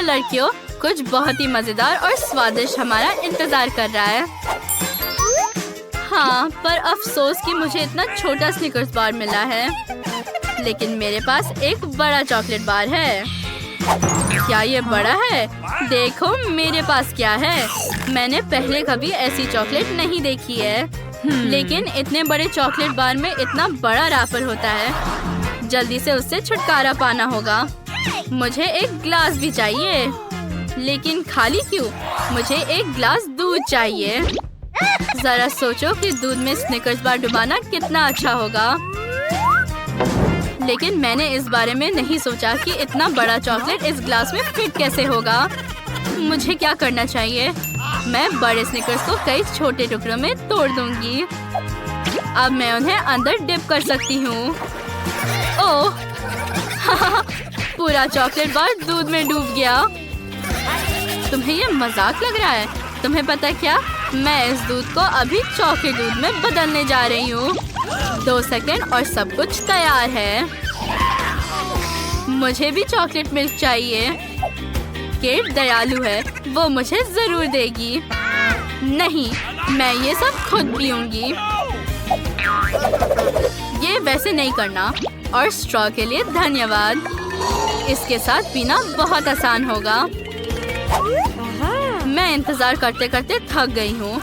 लड़कियों, कुछ बहुत ही मजेदार और स्वादिष्ट हमारा इंतजार कर रहा है। हाँ, पर अफसोस कि मुझे इतना छोटा स्निकर्स बार मिला है। लेकिन मेरे पास एक बड़ा चॉकलेट बार है। क्या ये बड़ा है? देखो मेरे पास क्या है। मैंने पहले कभी ऐसी चॉकलेट नहीं देखी है। लेकिन इतने बड़े चॉकलेट बार में इतना बड़ा रैपर होता है। जल्दी से उससे छुटकारा पाना होगा। मुझे एक ग्लास भी चाहिए। लेकिन खाली क्यों? मुझे एक ग्लास दूध चाहिए। जरा सोचो कि दूध में स्निकर्स बार डुबाना कितना अच्छा होगा। लेकिन मैंने इस बारे में नहीं सोचा कि इतना बड़ा चॉकलेट इस ग्लास में फिट कैसे होगा। मुझे क्या करना चाहिए? मैं बड़े स्निकर्स को कई छोटे टुकड़ों में तोड़ दूंगी। अब मैं उन्हें अंदर डिप कर सकती हूँ। ओह, पूरा चॉकलेट बार दूध में डूब गया। तुम्हें ये मजाक लग रहा है? तुम्हें पता क्या? मैं इस दूध को अभी चॉकलेट दूध में बदलने जा रही हूँ। 2 सेकंड और सब कुछ तैयार है। मुझे भी चॉकलेट मिल्क चाहिए। केट दयालु है, वो मुझे जरूर देगी। नहीं, मैं ये सब खुद पीऊंगी। ये वैसे नहीं करना। और स्ट्रॉ के लिए धन्यवाद। इसके साथ पीना बहुत आसान होगा। मैं इंतजार करते करते थक गई हूँ,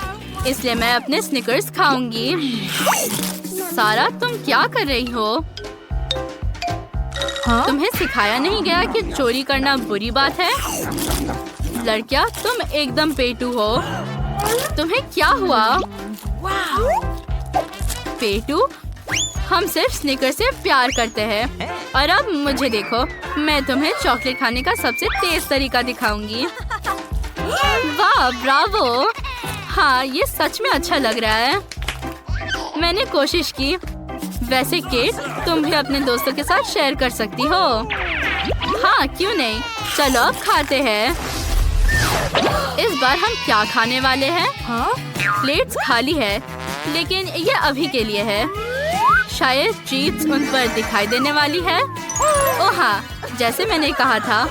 इसलिए मैं अपने स्निकर्स खाऊंगी। सारा, तुम क्या कर रही हो? हाँ? तुम्हें सिखाया नहीं गया कि चोरी करना बुरी बात है? लड़कियाँ, तुम एकदम पेटू हो। तुम्हें क्या हुआ? पेटू? हम सिर्फ स्निकर्स से प्यार करते हैं। और अब मुझे देखो, मैं तुम्हें चॉकलेट खाने का सबसे तेज तरीका दिखाऊंगी। वाह, ब्रावो! हाँ, ये सच में अच्छा लग रहा है। मैंने कोशिश की। वैसे केट, तुम भी अपने दोस्तों के साथ शेयर कर सकती हो। हाँ, क्यों नहीं? चलो अब खाते हैं। इस बार हम क्या खाने वाले हैं? हाँ? प्लेट्स खाली है, लेकिन ये अभी के लिए है। शायद ट्रीट्स उन पर दिखाई देने वाली है। ओह हाँ, जैसे मैंने कहा था,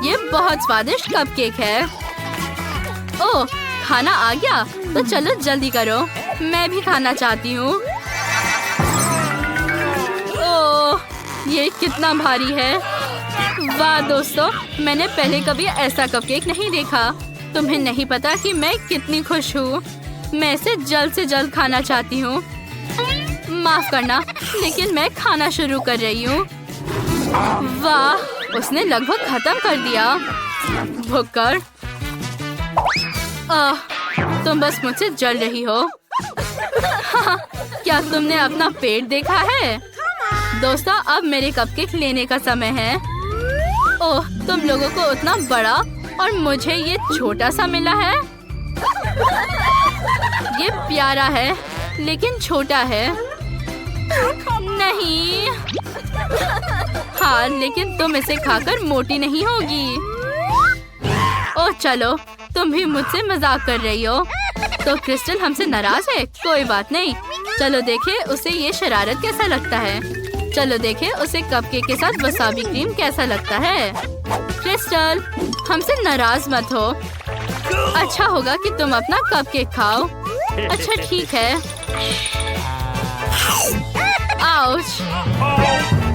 ये बहुत स्वादिष्ट कपकेक है। ओह, खाना आ गया? तो चलो जल्दी करो, मैं भी खाना चाहती हूँ। ओह, ये कितना भारी है। वाह दोस्तों, मैंने पहले कभी ऐसा कपकेक नहीं देखा। तुम्हें नहीं पता कि मैं कितनी खुश हूँ। मैं इसे जल्द से जल्द खाना चाहती हूँ। माफ करना, लेकिन मैं खाना शुरू कर रही हूँ। वाह, उसने लगभग खत्म कर दिया। भुक्कर, तुम बस मुझसे जल रही हो। क्या तुमने अपना पेट देखा है? दोस्तों, अब मेरे कपकेक लेने का समय है। ओह, तुम लोगों को उतना बड़ा और मुझे ये छोटा सा मिला है। ये प्यारा है, लेकिन छोटा है। नहीं। हाँ, लेकिन तुम इसे खाकर मोटी नहीं होगी। ओह चलो, तुम भी मुझसे मजाक कर रही हो। तो क्रिस्टल हमसे नाराज है? कोई बात नहीं। चलो देखें उसे ये शरारत कैसा लगता है। चलो देखें उसे कपकेक के साथ वसाबी क्रीम कैसा लगता है। क्रिस्टल, हमसे नाराज मत हो। अच्छा होगा कि तुम अपना कपकेक खाओ। अच्छा ठीक है। आउच!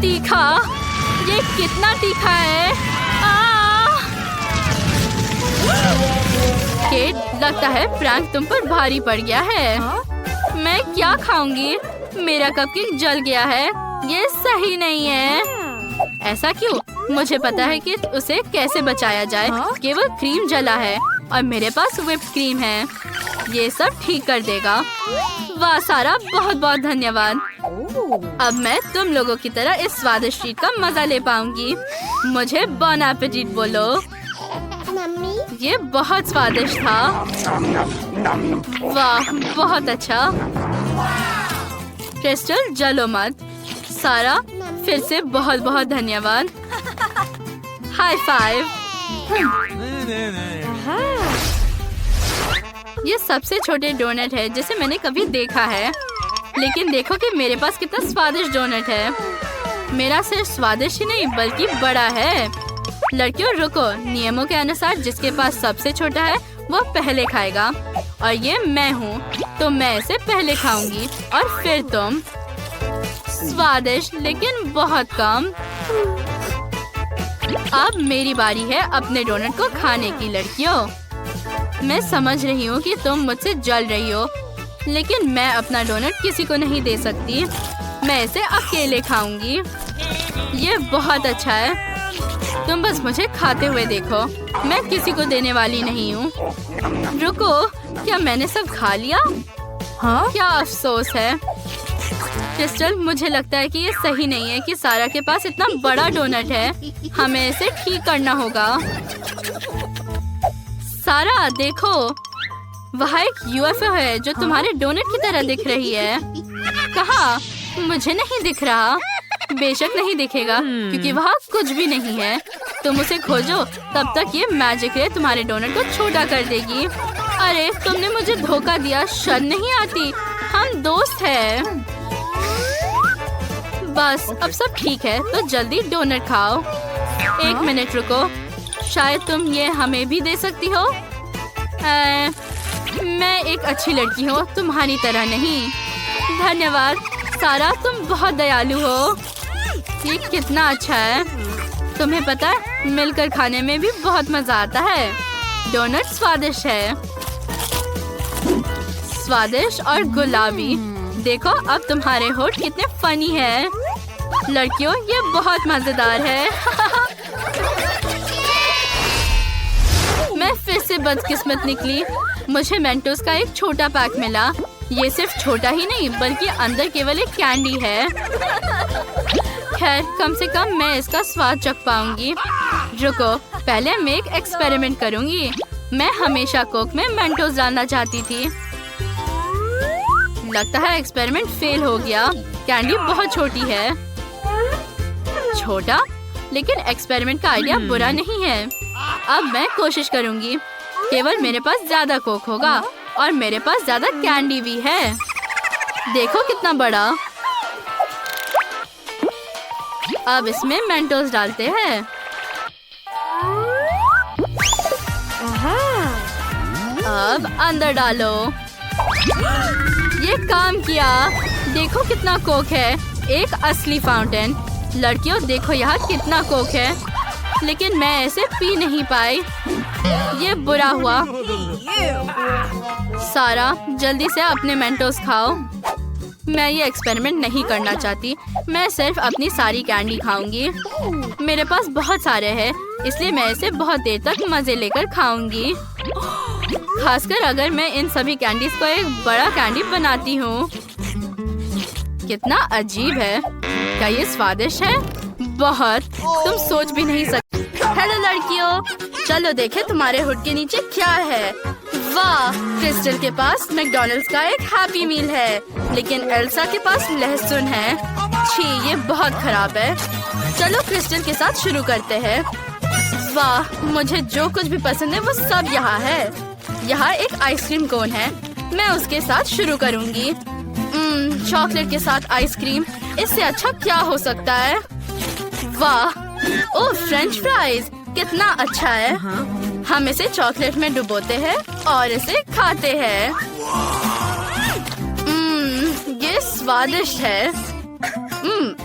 तीखा! ये कितना तीखा है? केट, लगता है प्रैंक तुम पर भारी पड़ गया है। मैं क्या खाऊंगी? मेरा कपकेक जल गया है। ये सही नहीं है। ऐसा क्यों? मुझे पता है कि उसे कैसे बचाया जाए। केवल क्रीम जला है और मेरे पास व्हिप्ड क्रीम है। ये सब ठीक कर देगा। वाह सारा, बहुत बहुत धन्यवाद। अब मैं तुम लोगों की तरह इस स्वादिष्ट ट्रीट का मजा ले पाऊंगी। मुझे बॉन एपेटिट बोलो। ये बहुत स्वादिष्ट था। वाह, बहुत अच्छा। क्रिस्टल, जलो मत। सारा, फिर से बहुत बहुत धन्यवाद। High five. ये सबसे छोटे डोनट है जिसे मैंने कभी देखा है। लेकिन देखो कि मेरे पास कितना स्वादिष्ट डोनट है। मेरा सिर्फ स्वादिष्ट ही नहीं बल्कि बड़ा है। लड़कियों रुको, नियमों के अनुसार जिसके पास सबसे छोटा है वो पहले खाएगा और ये मैं हूँ, तो मैं इसे पहले खाऊंगी और फिर तुम। स्वादिष्ट लेकिन बहुत कम। अब मेरी बारी है अपने डोनट को खाने की। लड़कियों मैं समझ रही हूँ कि तुम मुझसे जल रही हो, लेकिन मैं अपना डोनट किसी को नहीं दे सकती। मैं इसे अकेले खाऊंगी। ये बहुत अच्छा है। तुम बस मुझे खाते हुए देखो, मैं किसी को देने वाली नहीं हूँ। रुको, क्या मैंने सब खा लिया? हाँ, क्या अफसोस है। क्रिस्टल, मुझे लगता है कि ये सही नहीं है कि सारा के पास इतना बड़ा डोनट है। हमें इसे ठीक करना होगा। सारा देखो, वहाँ एक यूएफओ है जो तुम्हारे डोनट की तरह दिख रही है। कहाँ? मुझे नहीं दिख रहा। बेशक नहीं दिखेगा क्योंकि वहाँ कुछ भी नहीं है। तुम उसे खोजो, तब तक ये मैजिक रे तुम्हारे डोनट को छोटा कर देगी। अरे तुमने मुझे धोखा दिया, शर्म नहीं आती? हम दोस्त हैं। बस अब सब ठीक है, तो जल्दी डोनट खाओ। एक मिनट रुको, शायद तुम ये हमें भी दे सकती हो। मैं एक अच्छी लड़की हूँ, तुम्हारी तरह नहीं। धन्यवाद सारा, तुम बहुत दयालु हो। ये कितना अच्छा है। तुम्हें पता है, मिलकर खाने में भी बहुत मजा आता है। डोनट स्वादिष्ट है, स्वादिष्ट और गुलाबी। देखो अब तुम्हारे होठ कितने फनी है। लड़कियों ये बहुत मजेदार है। मैं फिर से बदकिस्मत निकली। मुझे मेंटोस का एक छोटा पैक मिला। ये सिर्फ छोटा ही नहीं बल्कि अंदर केवल एक कैंडी है। खैर कम से कम मैं इसका स्वाद चख पाऊंगी। रुको, पहले मैं एक एक्सपेरिमेंट करूंगी। मैं हमेशा कोक में मेंटोस डालना चाहती थी। लगता है एक्सपेरिमेंट फेल हो गया। कैंडी बहुत छोटी है। छोटा, लेकिन एक्सपेरिमेंट का आइडिया बुरा नहीं है। अब मैं कोशिश करूंगी। केवल मेरे पास ज्यादा कोक होगा और मेरे पास ज्यादा कैंडी भी है। देखो कितना बड़ा। अब इसमें मेंटोस डालते हैं। अब अंदर डालो। ये काम किया। देखो कितना कोक है, एक असली फाउंटेन। लड़कियों देखो यहाँ कितना कोक है, लेकिन मैं इसे पी नहीं पाई। ये बुरा हुआ। सारा जल्दी से अपने मेंटोस खाओ। मैं ये एक्सपेरिमेंट नहीं करना चाहती। मैं सिर्फ अपनी सारी कैंडी खाऊंगी। मेरे पास बहुत सारे हैं, इसलिए मैं इसे बहुत देर तक मजे लेकर खाऊंगी। खासकर अगर मैं इन सभी कैंडीज को एक बड़ा कैंडी बनाती हूँ। कितना अजीब है। क्या ये स्वादिष्ट है? बहुत। तुम सोच भी नहीं सकते। हेलो लड़कियों, चलो देखें तुम्हारे हुड के नीचे क्या है। वाह, क्रिस्टल के पास मैकडॉनल्ड्स का एक हैप्पी मील है, लेकिन एल्सा के पास लहसुन है। छी, ये बहुत खराब है। चलो क्रिस्टल के साथ शुरू करते हैं। वाह, मुझे जो कुछ भी पसंद है वो सब यहाँ है। यहाँ एक आइसक्रीम कोन है, मैं उसके साथ शुरू करूँगी। चॉकलेट के साथ आइसक्रीम, इससे अच्छा क्या हो सकता है। वाह, ओह फ्रेंच फ्राइज, कितना अच्छा है। हम इसे चॉकलेट में डुबोते हैं और इसे खाते हैं। ये स्वादिष्ट है।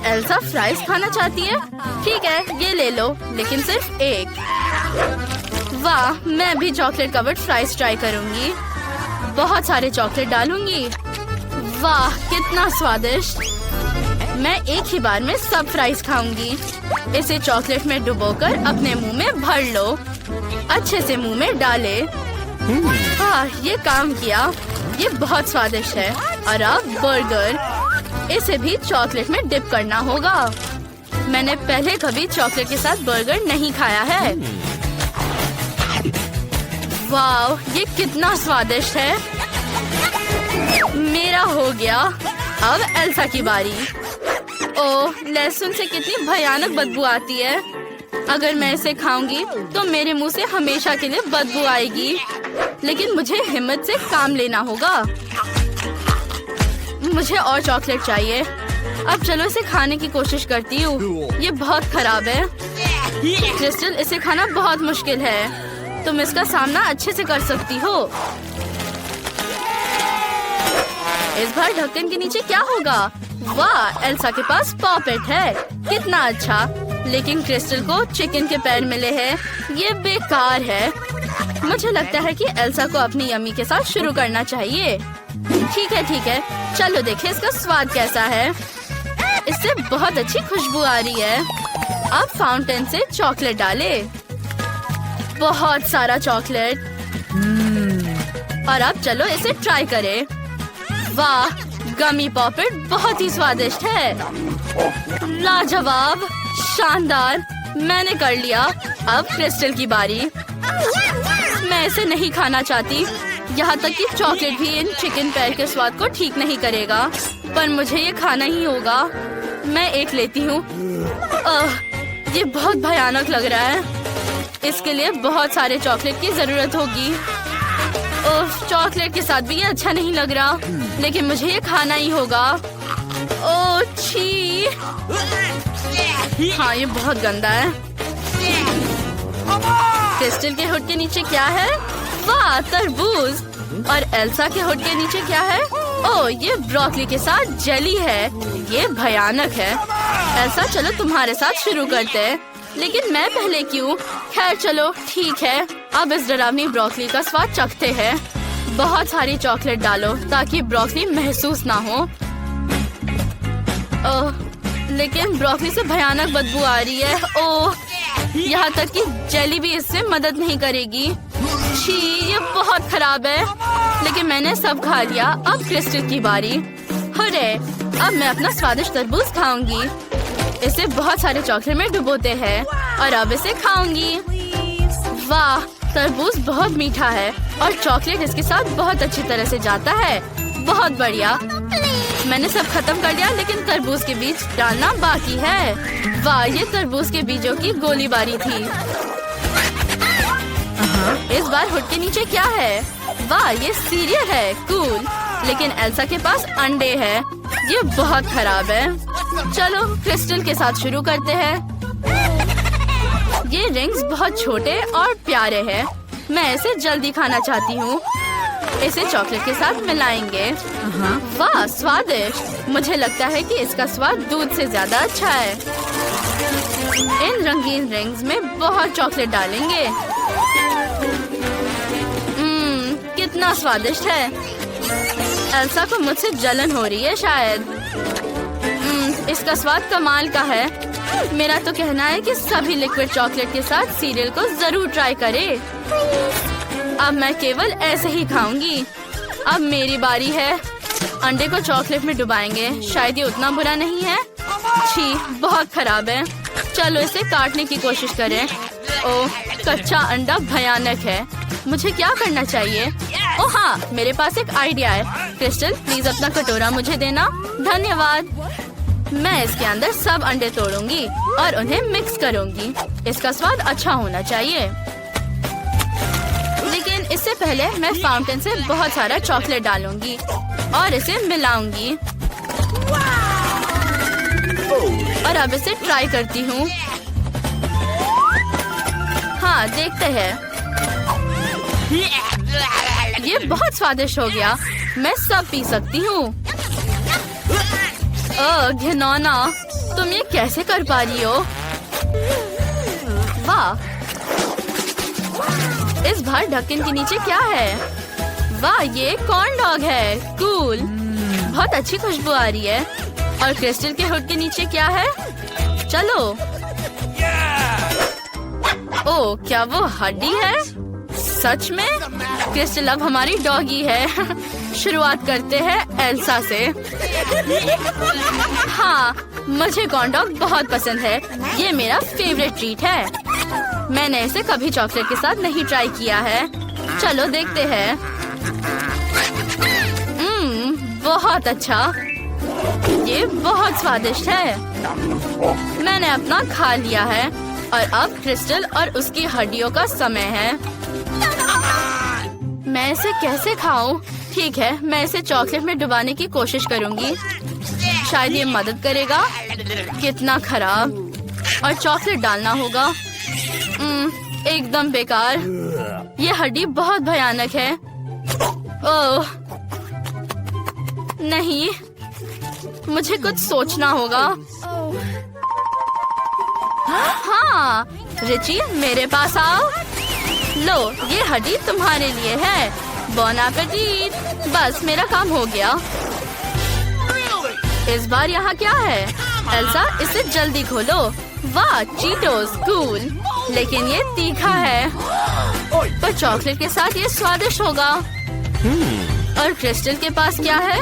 एल्सा फ्राइज खाना चाहती है? ठीक है, ये ले लो, लेकिन सिर्फ एक। वाह, मैं भी चॉकलेट कवर्ड फ्राइज ट्राई करूंगी। बहुत सारे चॉकलेट डालूंगी। वाह, कितना स्वादिष्ट। मैं एक ही बार में सब फ्राइज खाऊंगी। इसे चॉकलेट में डुबोकर अपने मुंह में भर लो। अच्छे से मुंह में डाले। हाँ, ये काम किया। ये बहुत स्वादिष्ट है। और अब बर्गर, इसे भी चॉकलेट में डिप करना होगा। मैंने पहले कभी चॉकलेट के साथ बर्गर नहीं खाया है। वाह, ये कितना स्वादिष्ट है। मेरा हो गया। अब एल्सा की बारी। ओह, लहसुन से कितनी भयानक बदबू आती है। अगर मैं इसे खाऊंगी तो मेरे मुंह से हमेशा के लिए बदबू आएगी। लेकिन मुझे हिम्मत से काम लेना होगा। मुझे और चॉकलेट चाहिए। अब चलो इसे खाने की कोशिश करती हूँ। ये बहुत खराब है। क्रिस्टल, इसे खाना बहुत मुश्किल है। तुम इसका सामना अच्छे से कर सकती हो। इस बार ढक्कन के नीचे क्या होगा? वाह, एल्सा के पास पॉपेट है। कितना अच्छा। लेकिन क्रिस्टल को चिकन के पैर मिले हैं। ये बेकार है। मुझे लगता है कि एल्सा को अपनी यम्मी के साथ शुरू करना चाहिए। ठीक है, चलो देखें इसका स्वाद कैसा है। इससे बहुत अच्छी खुशबू आ रही है। अब फाउंटेन से चॉकलेट डाले, बहुत सारा चॉकलेट। और अब चलो इसे ट्राई करें। वाह, गमी पॉपेट बहुत ही स्वादिष्ट है। लाजवाब, शानदार। मैंने कर लिया। अब क्रिस्टल की बारी। मैं इसे नहीं खाना चाहती। यहाँ तक कि चॉकलेट भी इन चिकन पैर के स्वाद को ठीक नहीं करेगा, पर मुझे ये खाना ही होगा। मैं एक लेती हूँ। ये बहुत भयानक लग रहा है। इसके लिए बहुत सारे चॉकलेट की जरूरत होगी। चॉकलेट के साथ भी ये अच्छा नहीं लग रहा, लेकिन मुझे ये खाना ही होगा। ओह छी, हाँ ये बहुत गंदा है। क्रिस्टल के होठ के नीचे क्या है? वाह, तरबूज। और एल्सा के होठ के नीचे क्या है? ओह, ये ब्रोकली के साथ जेली है। ये भयानक है। एल्सा, चलो तुम्हारे साथ शुरू करते हैं। लेकिन मैं पहले क्यों? खैर चलो ठीक है। अब इस डरावनी ब्रोकली का स्वाद चखते हैं। बहुत सारी चॉकलेट डालो ताकि ब्रोकली महसूस ना हो। लेकिन ब्रोकली से भयानक बदबू आ रही है। ओह, यहाँ तक कि जेली भी इससे मदद नहीं करेगी। छी, ये बहुत खराब है। लेकिन मैंने सब खा लिया। अब क्रिस्टल की बारी। अरे, अब मैं अपना स्वादिष्ट तरबूज खाऊंगी। इसे बहुत सारे चॉकलेट में डुबोते हैं और अब इसे खाऊंगी। वाह, तरबूज बहुत मीठा है और चॉकलेट इसके साथ बहुत अच्छी तरह से जाता है। बहुत बढ़िया। मैंने सब खत्म कर लिया, लेकिन तरबूज के बीज डालना बाकी है। वाह, ये तरबूज के बीजों की गोलीबारी थी। इस बार हुड के नीचे क्या है? वाह, ये सीरियल है। कूल। लेकिन एल्सा के पास अंडे है। ये बहुत खराब है। चलो क्रिस्टल के साथ शुरू करते हैं। ये रिंग्स बहुत छोटे और प्यारे हैं। मैं इसे जल्दी खाना चाहती हूँ। इसे चॉकलेट के साथ मिलाएंगे। वाह, स्वादिष्ट। मुझे लगता है कि इसका स्वाद दूध से ज्यादा अच्छा है। इन रंगीन रिंग्स में बहुत चॉकलेट डालेंगे। कितना स्वादिष्ट है। एल्सा को मुझसे जलन हो रही है शायद। इसका स्वाद कमाल का है। मेरा तो कहना है कि सभी लिक्विड चॉकलेट के साथ सीरियल को जरूर ट्राई करें। अब मैं केवल ऐसे ही खाऊंगी। अब मेरी बारी है। अंडे को चॉकलेट में डुबाएंगे। शायद ये उतना बुरा नहीं है। छी, बहुत खराब है। चलो इसे काटने की कोशिश करें। ओह, कच्चा अंडा भयानक है। मुझे क्या करना चाहिए? ओह हाँ, मेरे पास एक आइडिया है। क्रिस्टल, प्लीज अपना कटोरा मुझे देना। धन्यवाद। मैं इसके अंदर सब अंडे तोड़ूंगी और उन्हें मिक्स करूंगी। इसका स्वाद अच्छा होना चाहिए। लेकिन इससे पहले मैं फाउंटेन से बहुत सारा चॉकलेट डालूंगी और इसे मिलाऊंगी। और अब इसे ट्राई करती हूँ। हाँ, देखते हैं। ये बहुत स्वादिष्ट हो गया। मैं सब पी सकती हूँ। घिनौना, तुम ये कैसे कर पा रही हो? वाह, इस बार ढक्कन के नीचे क्या है? वाह, ये कॉर्न डॉग है। कूल। बहुत अच्छी खुशबू आ रही है। और क्रिस्टल के हुड के नीचे क्या है? चलो। ओह, क्या वो हड्डी है? सच में? क्रिस्टल अब हमारी डॉगी है। शुरुआत करते हैं एल्सा से। हाँ, मुझे कॉर्न डॉग बहुत पसंद है। ये मेरा फेवरेट ट्रीट है। मैंने इसे कभी चॉकलेट के साथ नहीं ट्राई किया है। चलो देखते हैं। बहुत अच्छा। ये बहुत स्वादिष्ट है। मैंने अपना खा लिया है और अब क्रिस्टल और उसकी हड्डियों का समय है। मैं इसे कैसे खाऊं? ठीक है, मैं इसे चॉकलेट में डुबाने की कोशिश करूंगी। शायद ये मदद करेगा। कितना खराब। और चॉकलेट डालना होगा। एकदम बेकार। ये हड्डी बहुत भयानक है। ओह नहीं, मुझे कुछ सोचना होगा। हाँ रिची, मेरे पास आओ। लो, ये हड्डी तुम्हारे लिए है। बॉन एपेटीट। बस मेरा काम हो गया। इस बार यहाँ क्या है? एल्सा, इसे जल्दी खोलो। वाह, चीटोस, कूल। लेकिन ये तीखा है। पर चॉकलेट के साथ ये स्वादिष्ट होगा। और क्रिस्टल के पास क्या है?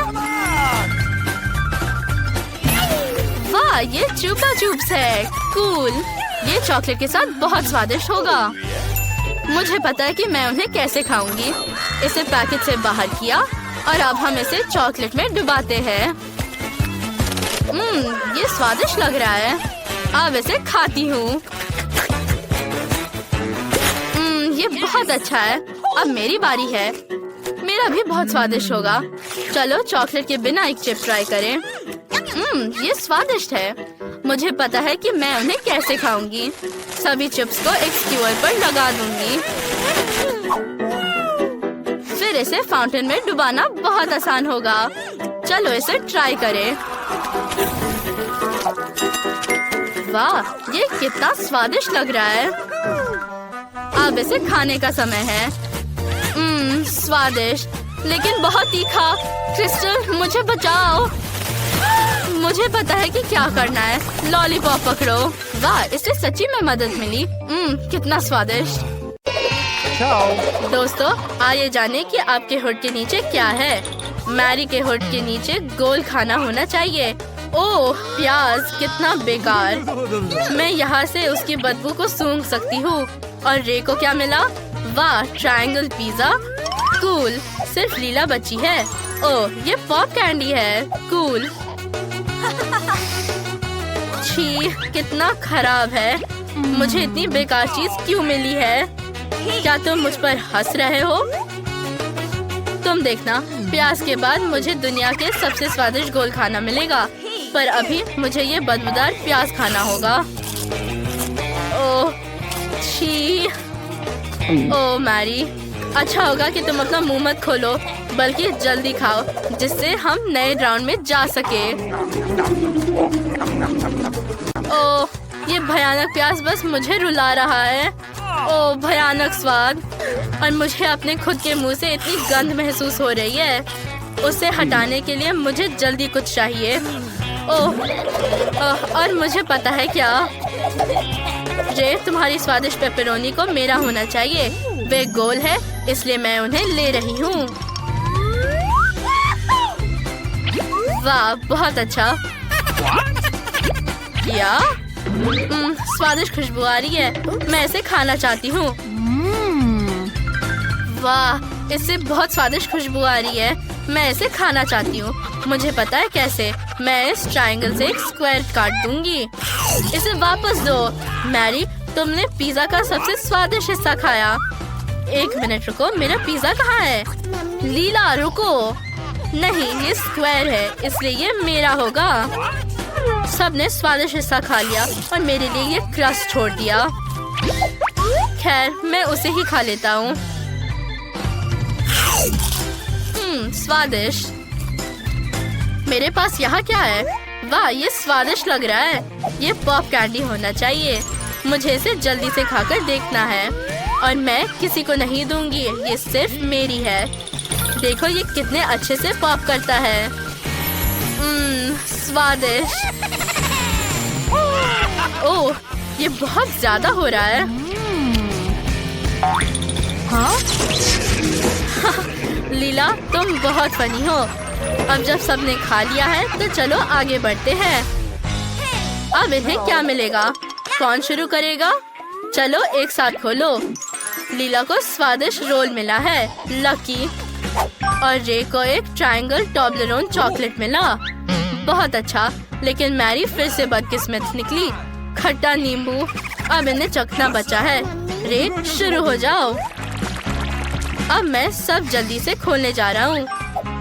वाह, ये चुपा चुप्स है। कूल। ये चॉकलेट के साथ बहुत स्वादिष्ट होगा। मुझे पता है कि मैं उन्हें कैसे खाऊंगी। इसे पैकेट से बाहर किया और अब हम इसे चॉकलेट में डुबाते हैं। ये स्वादिष्ट लग रहा है। अब इसे खाती हूँ। ये बहुत अच्छा है। अब मेरी बारी है। मेरा भी बहुत स्वादिष्ट होगा। चलो चॉकलेट के बिना एक चिप ट्राई करें। ये स्वादिष्ट है। मुझे पता है कि मैं उन्हें कैसे खाऊंगी। सभी चिप्स को एक स्क्यूअर पर लगा दूंगी। फिर इसे फाउंटेन में डुबाना बहुत आसान होगा। चलो इसे ट्राई करें। वाह, ये कितना स्वादिष्ट लग रहा है। अब इसे खाने का समय है। स्वादिष्ट लेकिन बहुत तीखा। क्रिस्टल, मुझे बचाओ। मुझे पता है कि क्या करना है। लॉलीपॉप पकड़ो। वाह, इससे सच्ची में मदद मिली। कितना स्वादिष्ट। दोस्तों, आइए जाने कि आपके होठ के नीचे क्या है। मैरी के होठ के नीचे गोल खाना होना चाहिए। ओह, प्याज, कितना बेकार। मैं यहाँ से उसकी बदबू को सूंघ सकती हूँ। और रे को क्या मिला? वाह, ट्रायंगल पिज्जा। कूल। सिर्फ लीला बची है। ओह, ये पॉप कैंडी है। कूल। छी, कितना खराब है। मुझे इतनी बेकार चीज क्यों मिली है? क्या तुम मुझ पर हंस रहे हो? तुम देखना, प्याज के बाद मुझे दुनिया के सबसे स्वादिष्ट गोल खाना मिलेगा। पर अभी मुझे ये बदबूदार प्याज खाना होगा। ओह छी। ओह मैरी, अच्छा होगा कि तुम अपना मुंह मत खोलो, बल्कि जल्दी खाओ, जिससे हम नए राउंड में जा सके। ओह, ये भयानक प्याज बस मुझे रुला रहा है। ओह, भयानक स्वाद। और मुझे अपने खुद के मुंह से इतनी गंध महसूस हो रही है। उसे हटाने के लिए मुझे जल्दी कुछ चाहिए। ओह, और मुझे पता है क्या। जे, तुम्हारी स्वादिष्ट पेपरोनी को मेरा होना चाहिए। वे गोल है, इसलिए मैं उन्हें ले रही हूँ। वाह, बहुत अच्छा। क्या? स्वादिष्ट खुशबू आ रही है। मैं इसे खाना चाहती हूँ। वाह, इससे बहुत स्वादिष्ट खुशबू आ रही है। मैं इसे खाना चाहती हूँ। मुझे पता है कैसे। मैं इस ट्रायंगल से एक स्क्वायर काट दूंगी। इसे वापस दो। मैरी, तुमने पिज्जा का सबसे स्वादिष्ट हिस्सा खाया। एक मिनट रुको, मेरा पिज्जा कहाँ है? लीला, रुको। नहीं, ये स्क्वायर है, इसलिए ये मेरा होगा। सबने स्वादिष्ट हिस्सा खा लिया और मेरे लिए ये क्रस्ट छोड़ दिया। खैर, मैं उसे ही खा लेता हूँ। स्वादिष्ट। मेरे पास यहाँ क्या है? वाह, ये स्वादिष्ट लग रहा है। ये पॉप कैंडी होना चाहिए। मुझे इसे जल्दी से खाकर देखना है। और मैं किसी को नहीं दूंगी, ये सिर्फ मेरी है। देखो ये कितने अच्छे से पॉप करता है। स्वादिष्ट। ओह, ये बहुत ज्यादा हो रहा है। हाँ? लीला, तुम बहुत फनी हो। अब जब सबने खा लिया है तो चलो आगे बढ़ते हैं। अब इन्हें क्या मिलेगा? कौन शुरू करेगा? चलो एक साथ खोलो। लीला को स्वादिष्ट रोल मिला है, लकी। और रे को एक ट्रायंगल टॉबलरोन चॉकलेट मिला। बहुत अच्छा, लेकिन मैरी फिर से बदकिस्मत निकली। खट्टा नींबू। अब इन्हें चखना बचा है। रे, शुरू हो जाओ। अब मैं सब जल्दी से खोलने जा रहा हूँ।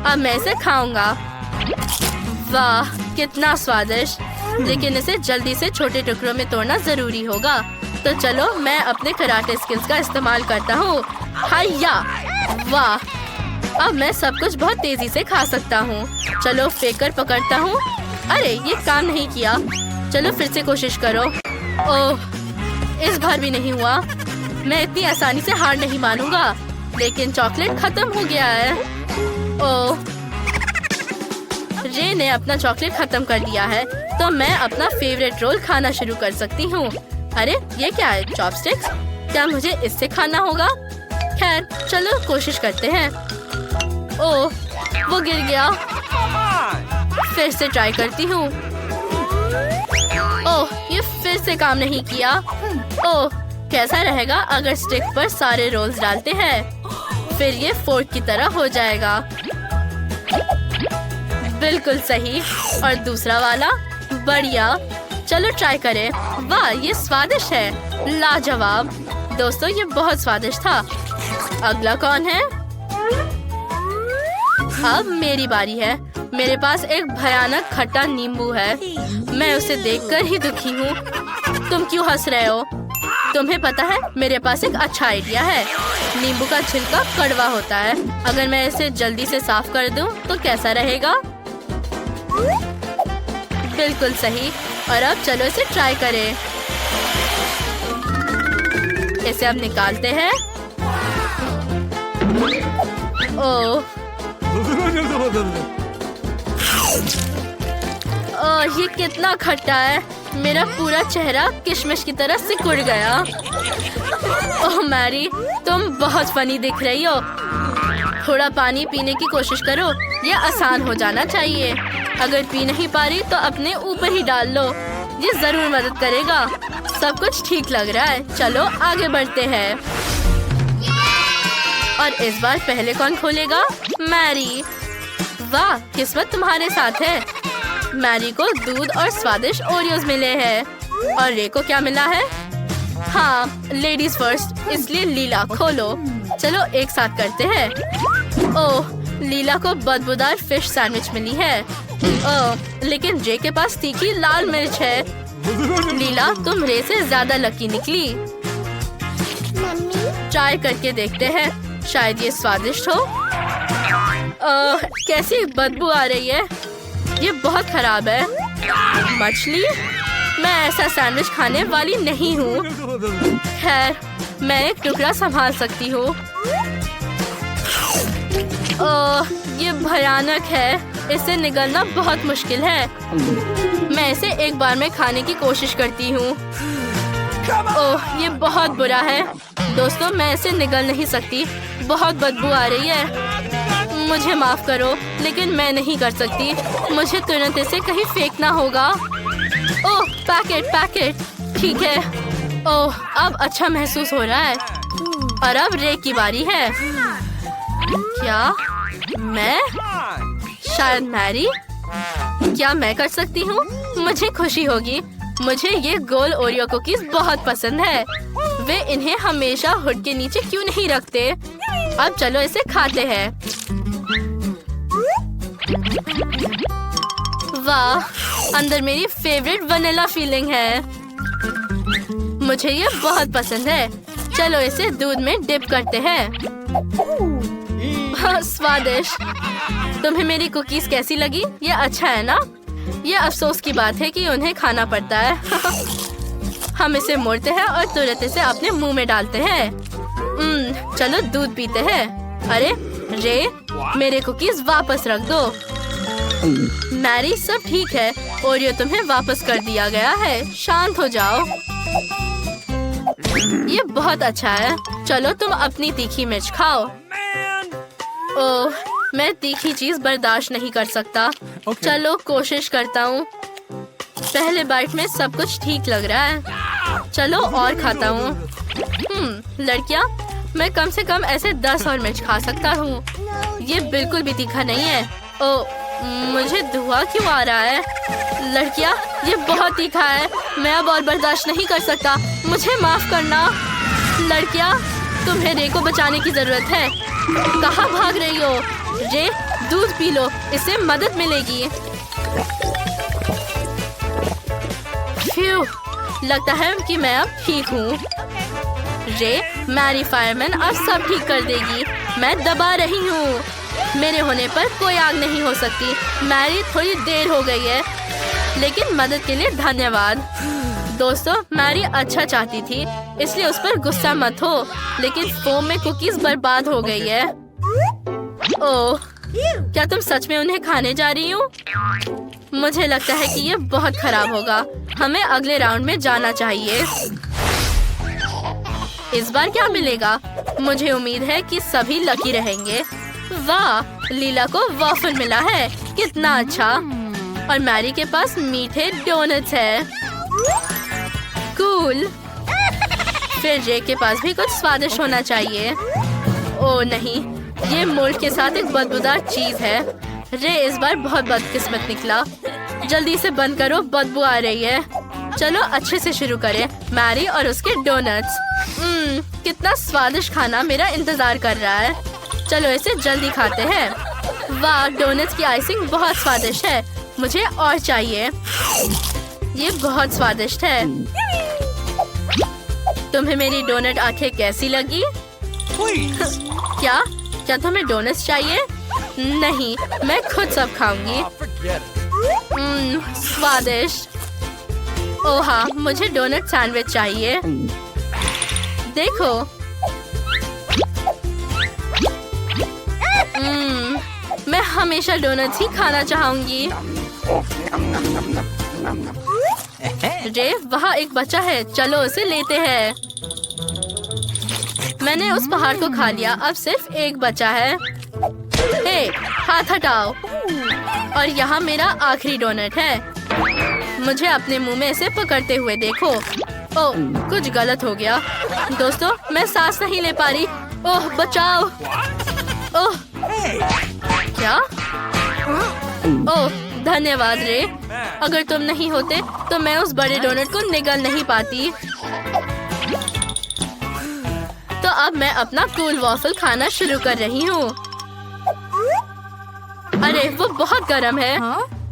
अब मैं इसे खाऊंगा। वाह, कितना स्वादिष्ट। लेकिन इसे जल्दी से छोटे टुकड़ों में तोड़ना जरूरी होगा। तो चलो मैं अपने कराटे स्किल्स का इस्तेमाल करता हूँ। हाया! वाह! अब मैं सब कुछ बहुत तेजी से खा सकता हूँ। चलो फेंक कर पकड़ता हूँ। अरे ये काम नहीं किया। चलो फिर से कोशिश करो। ओह, इस बार भी नहीं हुआ। मैं इतनी आसानी से हार नहीं मानूंगा। लेकिन चॉकलेट खत्म हो गया है। ओह, रे ने अपना चॉकलेट खत्म कर दिया है, तो मैं अपना फेवरेट रोल खाना शुरू कर सकती हूँ। अरे ये क्या है? चॉपस्टिक्स? क्या मुझे इससे खाना होगा? खैर चलो कोशिश करते हैं। ओह, वो गिर गया। फिर से ट्राई करती हूँ। ओह, ये फिर से काम नहीं किया। ओह, कैसा रहेगा अगर स्टिक पर सारे रोल्स डालते हैं? फिर ये फोर्क की तरह हो जाएगा। बिल्कुल सही। और दूसरा वाला? बढ़िया। चलो ट्राई करें। वाह, ये स्वादिष्ट है। लाजवाब। दोस्तों ये बहुत स्वादिष्ट था। अगला कौन है? अब मेरी बारी है। मेरे पास एक भयानक खट्टा नींबू है। मैं उसे देखकर ही दुखी हूँ। तुम क्यों हंस रहे हो? तुम्हें पता है मेरे पास एक अच्छा आइडिया है। नींबू का छिलका कड़वा होता है। अगर मैं इसे जल्दी से साफ कर दूं तो कैसा रहेगा? बिल्कुल सही। और अब चलो इसे ट्राई करें। इसे अब निकालते हैं। ओह, ये कितना खट्टा है। मेरा पूरा चेहरा किशमिश की तरह सिकुड़ गया। ओह मैरी, तुम बहुत फनी दिख रही हो। थोड़ा पानी पीने की कोशिश करो। ये आसान हो जाना चाहिए। अगर पी नहीं पा रही तो अपने ऊपर ही डाल लो। ये जरूर मदद करेगा। सब कुछ ठीक लग रहा है। चलो आगे बढ़ते हैं। और इस बार पहले कौन खोलेगा? मैरी। वाह, किस्मत तुम्हारे साथ है। मैरी को दूध और स्वादिष्ट ओरियोज मिले हैं। और रे को क्या मिला है? हाँ, लेडीज फर्स्ट, इसलिए लीला खोलो। चलो एक साथ करते हैं। ओह, लीला को बदबूदार फिश सैंडविच मिली है। ओह, लेकिन रे के पास तीखी लाल मिर्च है। लीला, तुम रे से ज्यादा लकी निकली। ट्राई करके देखते हैं, शायद ये स्वादिष्ट हो। कैसी बदबू आ रही है। ये बहुत खराब है। मछली? मैं ऐसा सैंडविच खाने वाली नहीं हूँ। खैर, मैं एक टुकड़ा संभाल सकती हूँ। ये भयानक है। इससे निगलना बहुत मुश्किल है। मैं इसे एक बार में खाने की कोशिश करती हूँ। ओह, ये बहुत बुरा है। दोस्तों, मैं इसे निगल नहीं सकती। बहुत बदबू आ रही है। मुझे माफ करो, लेकिन मैं नहीं कर सकती। मुझे तुरंत इसे कहीं फेंकना होगा। ओह, पैकेट। ठीक है। ओह, अब अच्छा महसूस हो रहा है। और अब रे की बारी है। क्या मैं? शायद मैरी? क्या मैं कर सकती हूँ? मुझे खुशी होगी। मुझे ये गोल ओरियो कुकीज बहुत पसंद है। वे इन्हें हमेशा हुड के नीचे क्यों नहीं रखते? अब चलो इसे खाते हैं। वाह, अंदर मेरी फेवरेट वनीला फीलिंग है। मुझे ये बहुत पसंद है। चलो इसे दूध में डिप करते हैं। स्वादिष्ट। तुम्हें मेरी कुकीज कैसी लगी? ये अच्छा है ना? ये अफसोस की बात है कि उन्हें खाना पड़ता है। हम इसे मोड़ते हैं और तुरंत इसे अपने मुंह में डालते हैं। चलो दूध पीते हैं। अरे रे, मेरे कुकीज वापस रख दो। मैरी, सब ठीक है। ओरियो तुम्हें वापस कर दिया गया है। शांत हो जाओ। ये बहुत अच्छा है। चलो तुम अपनी तीखी मिर्च खाओ। ओह, मैं तीखी चीज बर्दाश्त नहीं कर सकता। चलो कोशिश करता हूँ। पहले बाइट में सब कुछ ठीक लग रहा है। चलो और खाता हूँ। लड़कियाँ, मैं कम से कम ऐसे 10 और मिर्च खा सकता हूँ। ये बिल्कुल भी तीखा नहीं है। ओह, मुझे धुआं क्यों आ रहा है? लड़कियाँ, ये बहुत तीखा है। मैं अब और बर्दाश्त नहीं कर सकता। मुझे माफ करना। लड़कियाँ, तुम्हें रे को बचाने की जरूरत है। कहाँ भाग रही हो? रे, दूध पी लो, इससे मदद मिलेगी। फ्यू, लगता है कि मैं अब ठीक हूँ। रे, मैरी फायरमैन अब सब ठीक कर देगी। मैं दबा रही हूँ। मेरे होने पर कोई आग नहीं हो सकती। मैरी थोड़ी देर हो गई है, लेकिन मदद के लिए धन्यवाद। दोस्तों, मैरी अच्छा चाहती थी, इसलिए उस पर गुस्सा मत हो, लेकिन फोम में कुकीज बर्बाद हो गई है। ओह, क्या तुम सच में उन्हें खाने जा रही हो? मुझे लगता है कि ये बहुत खराब होगा। हमें अगले राउंड में जाना चाहिए। इस बार क्या मिलेगा? मुझे उम्मीद है कि सभी लकी रहेंगे। वाह, लीला को वॉफल मिला है। कितना अच्छा। और मैरी के पास मीठे डोनट्स है। कूल। फिर जे के पास भी कुछ स्वादिष्ट होना चाहिए। ओह नहीं, ये मोल्ड के साथ एक बदबूदार चीज है। रे इस बार बहुत बदकिस्मत निकला। जल्दी से बंद करो, बदबू आ रही है। चलो अच्छे से शुरू करें। मैरी और उसके डोनट्स। कितना स्वादिष्ट खाना मेरा इंतजार कर रहा है। चलो इसे जल्दी खाते हैं। वाह, डोनट्स की आइसिंग बहुत स्वादिष्ट है। मुझे और चाहिए। ये बहुत स्वादिष्ट है। तुम्हें मेरी डोनट आंखें कैसी लगी? क्या तुम्हें डोनट्स चाहिए? नहीं, मैं खुद सब खाऊंगी। स्वादिष्ट। ओह हाँ, मुझे डोनट सैंडविच चाहिए। देखो। मैं हमेशा डोनट्स ही खाना चाहूंगी। रे, वहाँ एक बच्चा है। चलो उसे लेते हैं। मैंने उस पहाड़ को खा लिया। अब सिर्फ एक बचा है। हे, हाथ हटाओ। और यहाँ मेरा आखिरी डोनट है। मुझे अपने मुंह में इसे पकड़ते हुए देखो। ओह, कुछ गलत हो गया। दोस्तों, मैं सांस नहीं ले पा रही। ओह, बचाओ। ओह, क्या? ओह, धन्यवाद रे। अगर तुम नहीं होते तो मैं उस बड़े डोनट को निगल नहीं पाती। तो अब मैं अपना कूल वॉफल खाना शुरू कर रही हूँ। अरे, वो बहुत गर्म है।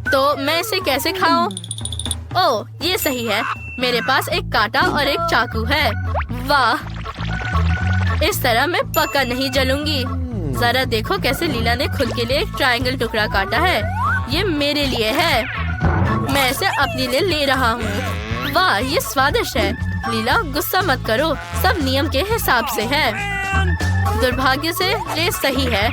तो मैं इसे कैसे खाऊं? ओह, ये सही है। मेरे पास एक कांटा और एक चाकू है। वाह, इस तरह मैं पक्का नहीं जलूंगी। जरा देखो कैसे लीला ने खुद के लिए एक ट्रायंगल टुकड़ा काटा है। ये मेरे लिए है। मैं इसे अपने लिए ले रहा हूँ। वाह, ये स्वादिष्ट है। लीला, गुस्सा मत करो। सब नियम के हिसाब से है। दुर्भाग्य से ये सही है।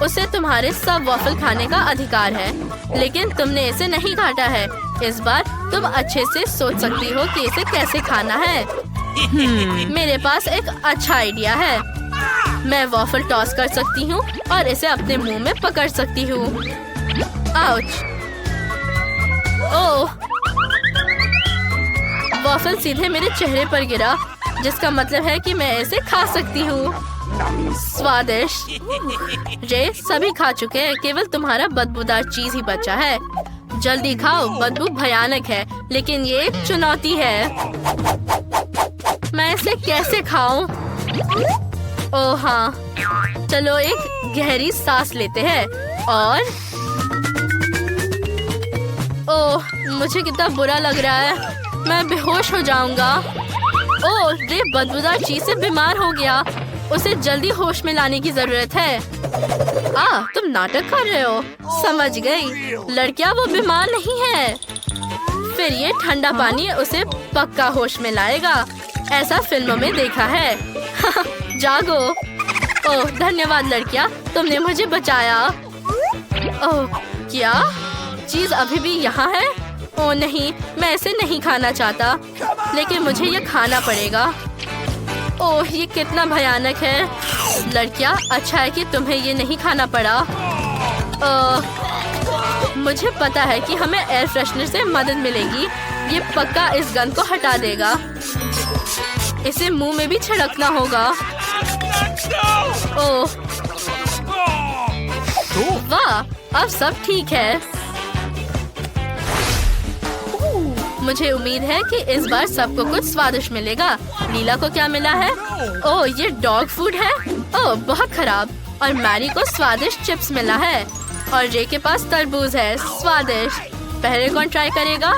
उसे तुम्हारे सब वॉफल खाने का अधिकार है, लेकिन तुमने इसे नहीं काटा है। इस बार तुम अच्छे से सोच सकती हो कि इसे कैसे खाना है। मेरे पास एक अच्छा आइडिया है। मैं वॉफल टॉस कर सकती हूँ और इसे अपने मुंह में पकड़ सकती हूँ। आउच! ओह! वॉफल सीधे मेरे चेहरे पर गिरा, जिसका मतलब है कि मैं इसे खा सकती हूँ। स्वादिष्ट। रे, सभी खा चुके हैं। केवल तुम्हारा बदबूदार चीज ही बचा है। जल्दी खाओ। बदबू भयानक है, लेकिन ये एक चुनौती है। मैं इसे कैसे खाऊं? ओह हाँ, चलो एक गहरी सांस लेते हैं और ओह, मुझे कितना बुरा लग रहा है। मैं बेहोश हो जाऊंगा। ओह, रे बदबूदार चीज से बीमार हो गया। उसे जल्दी होश में लाने की जरूरत है। तुम नाटक कर रहे हो। समझ गई। लड़कियां, वो बीमार नहीं है। फिर ये ठंडा पानी उसे पक्का होश में लाएगा। ऐसा फिल्मों में देखा है। जागो। ओह, धन्यवाद लड़कियां, तुमने मुझे बचाया। ओह, क्या चीज अभी भी यहाँ है? ओह नहीं, मैं इसे नहीं खाना चाहता, लेकिन मुझे ये खाना पड़ेगा। ओह, ये कितना भयानक है। लड़कियां, अच्छा है कि तुम्हें ये नहीं खाना पड़ा। मुझे पता है कि हमें एयर फ्रेशनर से मदद मिलेगी। ये पक्का इस गंध को हटा देगा। इसे मुंह में भी छिड़कना होगा। ओह, वाह, अब सब ठीक है। मुझे उम्मीद है कि इस बार सबको कुछ स्वादिष्ट मिलेगा। लीला को क्या मिला है? ओह, ये डॉग फूड है। ओह, बहुत खराब। और मैरी को स्वादिष्ट चिप्स मिला है। और रे के पास तरबूज है। स्वादिष्ट। पहले कौन ट्राई करेगा?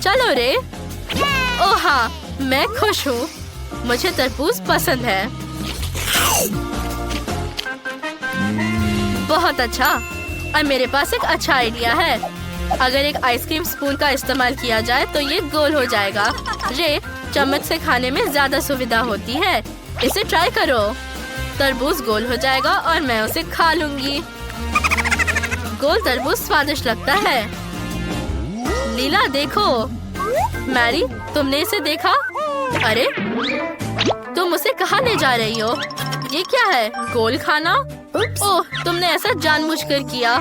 चलो रे। ओह हाँ, मैं खुश हूँ। मुझे तरबूज पसंद है। बहुत अच्छा। और मेरे पास एक अच्छा आइडिया है। अगर एक आइसक्रीम स्पून का इस्तेमाल किया जाए तो ये गोल हो जाएगा। रे, चम्मच से खाने में ज्यादा सुविधा होती है। इसे ट्राई करो। तरबूज गोल हो जाएगा और मैं उसे खा लूंगी। गोल तरबूज स्वादिष्ट लगता है। लीला देखो। मैरी, तुमने इसे देखा? अरे, तुम उसे कहाँ ले जा रही हो? ये क्या है? गोल खाना? ओह, तुमने ऐसा जानबूझकर किया।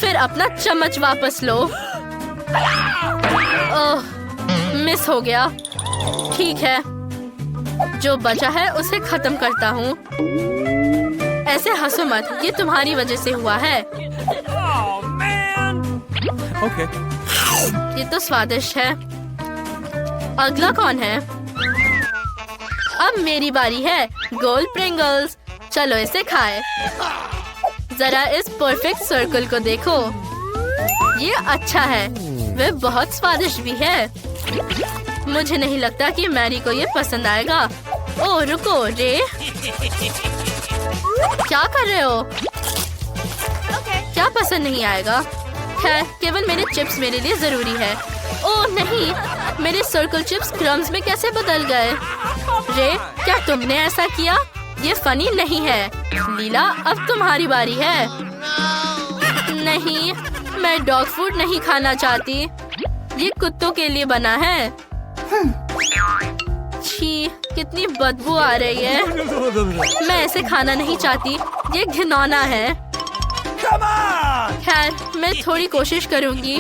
फिर अपना चम्मच वापस लो। ओह, मिस हो गया। ठीक है, जो बचा है उसे खत्म करता हूँ। ऐसे हंसो मत, ये तुम्हारी वजह से हुआ है। Okay. ये तो स्वादिष्ट है। अगला कौन है? अब मेरी बारी है। गोल प्रिंगल्स। चलो इसे खाए। जरा इस परफेक्ट सर्कल को देखो। ये अच्छा है। वह बहुत स्वादिष्ट भी है। मुझे नहीं लगता कि मैरी को ये पसंद आएगा। ओह रुको रे, क्या कर रहे हो? क्या पसंद नहीं आएगा? खैर, केवल मेरे चिप्स मेरे लिए जरूरी है। ओह नहीं, मेरे सर्कल चिप्स क्रम्स में कैसे बदल गए? रे, क्या तुमने ऐसा किया? ये फनी नहीं है। लीला, अब तुम्हारी बारी है। नहीं, मैं डॉग फूड नहीं खाना चाहती। ये कुत्तों के लिए बना है। छी, कितनी बदबू आ रही है। मैं ऐसे खाना नहीं चाहती। ये घिनौना है। खैर, मैं थोड़ी कोशिश करूंगी।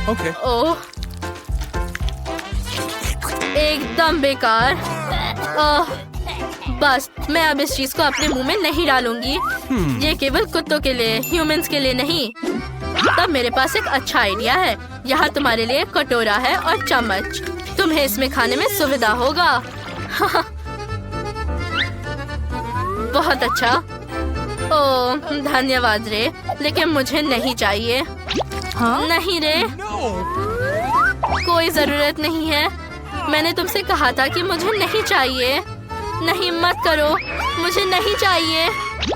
Okay. ओह, एकदम बेकार। ओह, बस मैं अब इस चीज को अपने मुंह में नहीं डालूंगी। ये केवल कुत्तों के लिए, ह्यूमंस के लिए नहीं। तब मेरे पास एक अच्छा आइडिया है। यहाँ तुम्हारे लिए कटोरा है और चम्मच। तुम्हें इसमें खाने में सुविधा होगा। बहुत अच्छा। ओह, धन्यवाद रे, लेकिन मुझे नहीं चाहिए। नहीं रे, कोई जरूरत नहीं है। मैंने तुमसे कहा था कि मुझे नहीं चाहिए। नहीं, मत करो। मुझे नहीं चाहिए।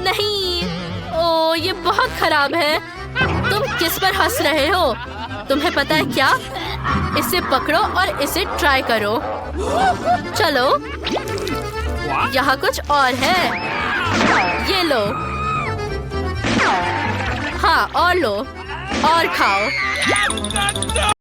नहीं। ओह, ये बहुत खराब है। तुम किस पर हंस रहे हो? तुम्हें पता है क्या? इसे पकड़ो और इसे ट्राई करो। चलो, यहाँ कुछ और है। ये लो। हाँ, और लो और खाओ।